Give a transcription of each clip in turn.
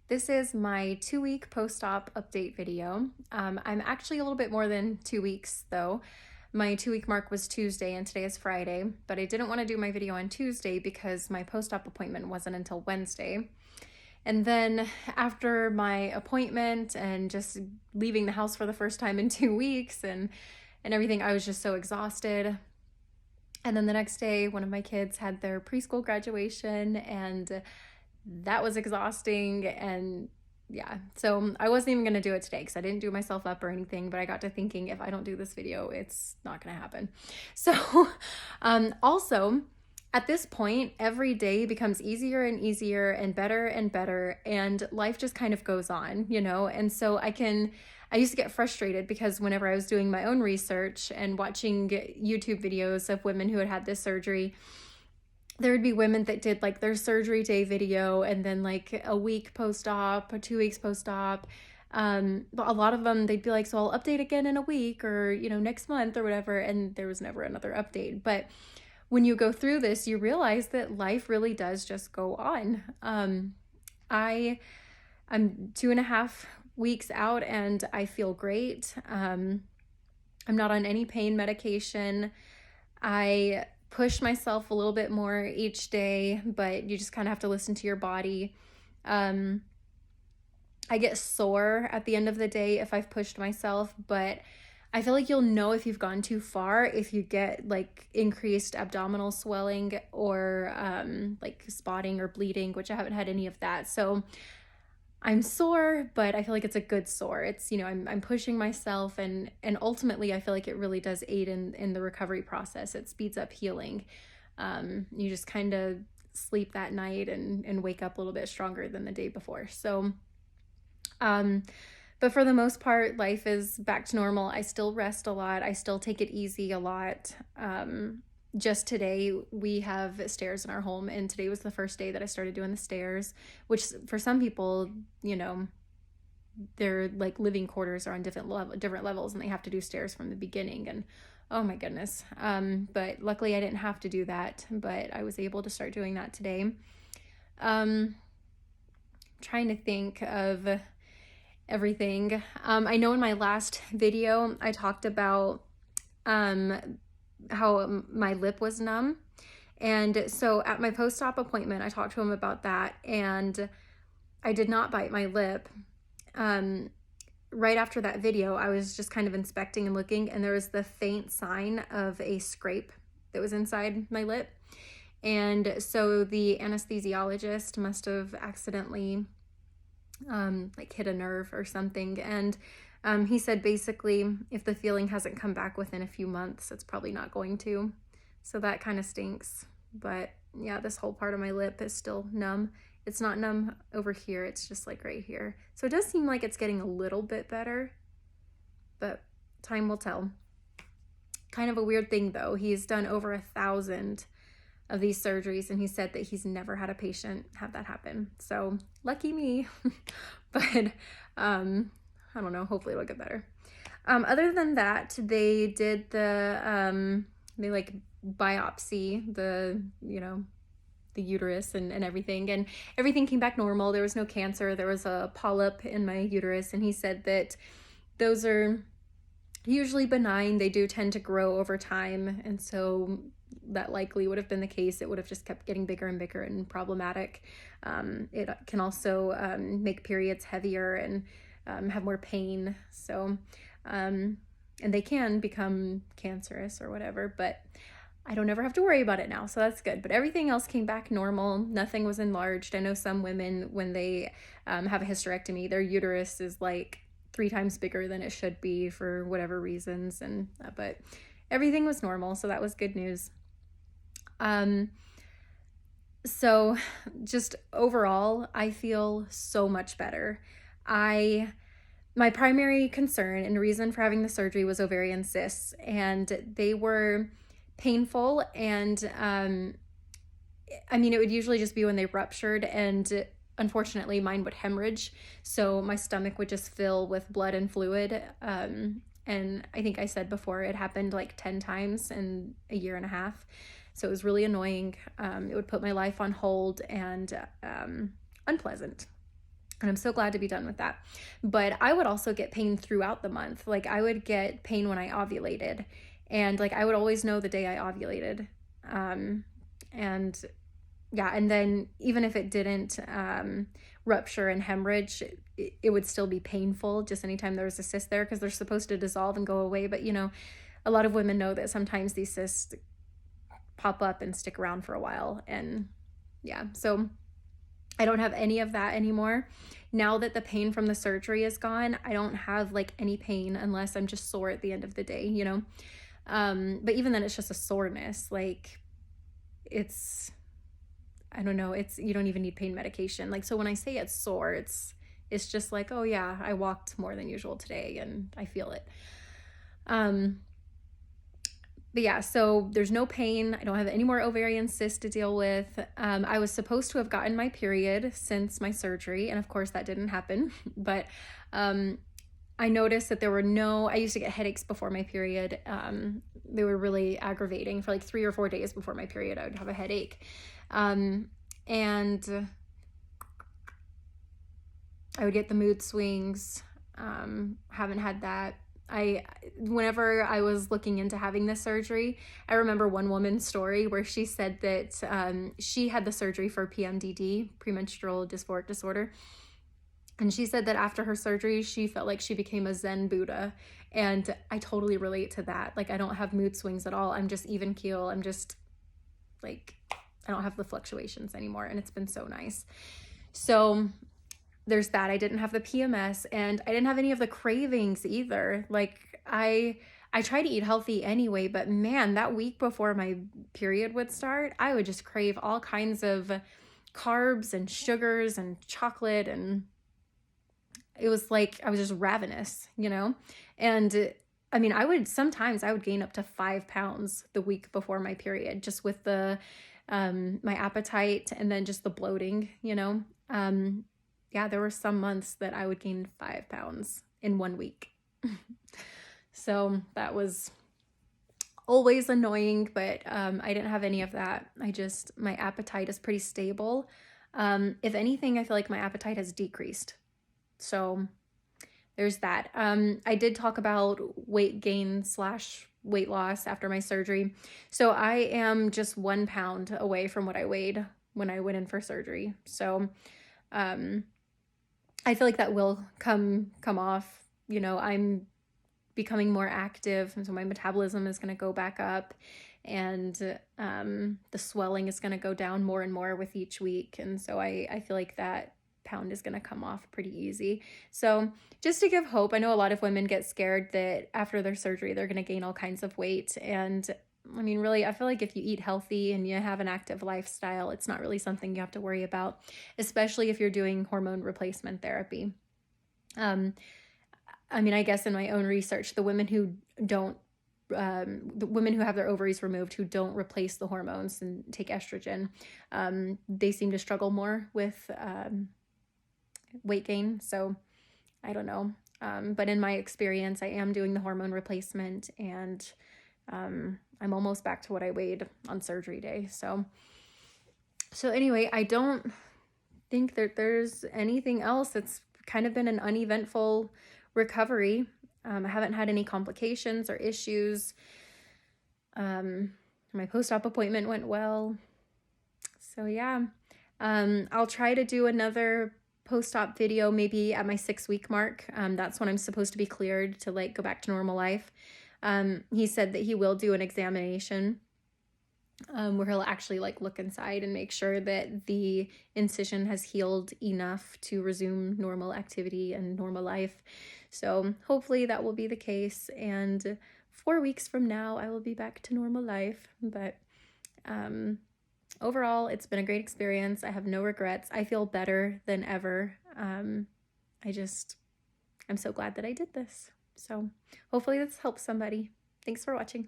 This is my 2-week post-op update video. I'm actually a little bit more than 2 weeks though. My 2-week mark was Tuesday and today is Friday, but I didn't want to do my video on Tuesday because my post-op appointment wasn't until Wednesday. And then after my appointment and just leaving the house for the first time in 2 weeks and everything, I was just so exhausted. And then the next day, one of my kids had their preschool graduation, and that was exhausting. And yeah, so I wasn't even going to do it today because I didn't do myself up or anything, but I got to thinking, if I don't do this video, it's not going to happen. So also, at this point, every day becomes easier and easier and better, and life just kind of goes on, And so I used to get frustrated because whenever I was doing my own research and watching YouTube videos of women who had had this surgery, there would be women that did like their surgery day video and then like a week post-op or 2 weeks post-op. But a lot of them, they'd be like, so I'll update again in a week or, next month or whatever. And there was never another update. But when you go through this, you realize that life really does just go on. I'm 2.5 weeks out and I feel great. I'm not on any pain medication. I push myself a little bit more each day, but you just kind of have to listen to your body. I get sore at the end of the day if I've pushed myself, but I feel like you'll know if you've gone too far if you get like increased abdominal swelling or like spotting or bleeding, which I haven't had any of that. So I'm sore, but I feel like it's a good sore. It's, I'm pushing myself, and ultimately I feel like it really does aid in the recovery process. It speeds up healing. You just kind of sleep that night and wake up a little bit stronger than the day before. So, but for the most part, life is back to normal. I still rest a lot. I still take it easy a lot. Just today, we have stairs in our home, and today was the first day that I started doing the stairs, which for some people, their like living quarters are on different levels, and they have to do stairs from the beginning. And oh my goodness. But luckily I didn't have to do that, but I was able to start doing that today. Trying to think of everything. I know in my last video I talked about how my lip was numb, and so at my post-op appointment I talked to him about that, and I did not bite my lip. Right after that video I was just kind of inspecting and looking, and there was the faint sign of a scrape that was inside my lip, and so the anesthesiologist must have accidentally like hit a nerve or something. And he said basically if the feeling hasn't come back within a few months, it's probably not going to. So that kind of stinks. But yeah, this whole part of my lip is still numb. It's not numb over here, it's just like right here. So it does seem like it's getting a little bit better, but time will tell. Kind of a weird thing though, he's done over 1,000 of these surgeries, and he said that he's never had a patient have that happen. So lucky me. But I don't know, hopefully it'll get better. Other than that, they did they like biopsy the uterus and everything, and everything came back normal. There was no cancer. There was a polyp in my uterus, and he said that those are usually benign. They do tend to grow over time, and so that likely would have been the case. It would have just kept getting bigger and bigger and problematic. It can also make periods heavier and have more pain. So, and they can become cancerous or whatever, but I don't ever have to worry about it now, so that's good. But everything else came back normal. Nothing was enlarged. I know some women, when they have a hysterectomy, their uterus is like 3 times bigger than it should be for whatever reasons, and but everything was normal, so that was good news. So just overall, I feel so much better. My primary concern and reason for having the surgery was ovarian cysts, and they were painful, and I mean, it would usually just be when they ruptured, and unfortunately mine would hemorrhage, so my stomach would just fill with blood and fluid. And I think I said before, it happened like 10 times in a year and a half. So it was really annoying. It would put my life on hold and unpleasant. And I'm so glad to be done with that. But I would also get pain throughout the month. Like I would get pain when I ovulated. And like I would always know the day I ovulated. And yeah, and then even if it didn't rupture and hemorrhage, it would still be painful just anytime there was a cyst there, because they're supposed to dissolve and go away. But you know, a lot of women know that sometimes these cysts pop up and stick around for a while. And yeah, so I don't have any of that anymore. Now that the pain from the surgery is gone, I don't have like any pain unless I'm just sore at the end of the day, you know? But even then it's just a soreness. Like it's, I don't know, it's, you don't even need pain medication. Like, so when I say it's sore, it's just like, oh yeah, I walked more than usual today and I feel it. But yeah, so there's no pain. I don't have any more ovarian cysts to deal with. I was supposed to have gotten my period since my surgery, and of course that didn't happen. But I noticed that there were I used to get headaches before my period. They were really aggravating. For like 3 or 4 days before my period, I would have a headache. And I would get the mood swings. Haven't had that. Whenever I was looking into having this surgery, I remember one woman's story where she said that she had the surgery for PMDD, premenstrual dysphoric disorder. And she said that after her surgery, she felt like she became a Zen Buddha. And I totally relate to that. Like, I don't have mood swings at all. I'm just even keel. I'm just like, I don't have the fluctuations anymore. And it's been so nice. So there's that. I didn't have the PMS, and I didn't have any of the cravings either. Like I try to eat healthy anyway, but man, that week before my period would start, I would just crave all kinds of carbs and sugars and chocolate, and it was like I was just ravenous, you know? And I mean, sometimes I would gain up to 5 pounds the week before my period, just with the my appetite and then just the bloating, you know? Yeah, there were some months that I would gain 5 pounds in 1 week. So that was always annoying, but I didn't have any of that. My appetite is pretty stable. If anything, I feel like my appetite has decreased. So there's that. I did talk about weight gain / weight loss after my surgery. So I am just 1 pound away from what I weighed when I went in for surgery. So I feel like that will come off. You know, I'm becoming more active, and so my metabolism is going to go back up, and the swelling is going to go down more and more with each week. And so I feel like that pound is going to come off pretty easy. So just to give hope, I know a lot of women get scared that after their surgery, they're going to gain all kinds of weight. And I mean, really, I feel like if you eat healthy and you have an active lifestyle, it's not really something you have to worry about, especially if you're doing hormone replacement therapy. I mean, I guess in my own research, the women who have their ovaries removed, who don't replace the hormones and take estrogen, they seem to struggle more with weight gain. So I don't know. But in my experience, I am doing the hormone replacement, and I'm almost back to what I weighed on surgery day. So anyway, I don't think that there's anything else. It's kind of been an uneventful recovery. I haven't had any complications or issues. My post-op appointment went well. So yeah, I'll try to do another post-op video maybe at my 6-week mark. That's when I'm supposed to be cleared to like go back to normal life. He said that he will do an examination where he'll actually like look inside and make sure that the incision has healed enough to resume normal activity and normal life. So hopefully that will be the case. And 4 weeks from now, I will be back to normal life. But overall, it's been a great experience. I have no regrets. I feel better than ever. I'm so glad that I did this. So hopefully this helps somebody. Thanks for watching.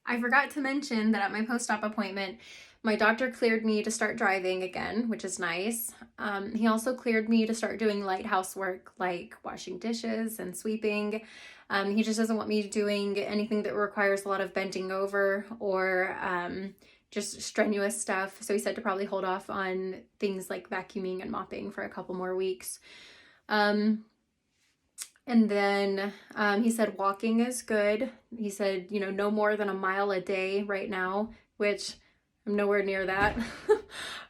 I forgot to mention that at my post-op appointment, my doctor cleared me to start driving again, which is nice. He also cleared me to start doing light housework like washing dishes and sweeping. He just doesn't want me doing anything that requires a lot of bending over or just strenuous stuff. So he said to probably hold off on things like vacuuming and mopping for a couple more weeks. And then he said walking is good. He said, you know, no more than a mile a day right now, which I'm nowhere near that.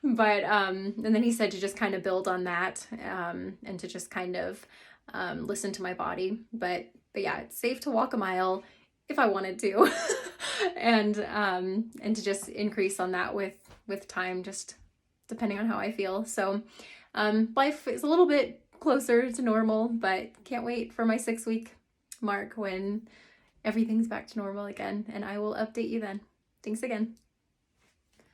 But and then he said to just kind of build on that, and to just kind of listen to my body. But yeah, it's safe to walk a mile if I wanted to. And to just increase on that with time, just depending on how I feel. So life is a little bit closer to normal, but can't wait for my 6-week mark when everything's back to normal again, and I will update you then. Thanks again.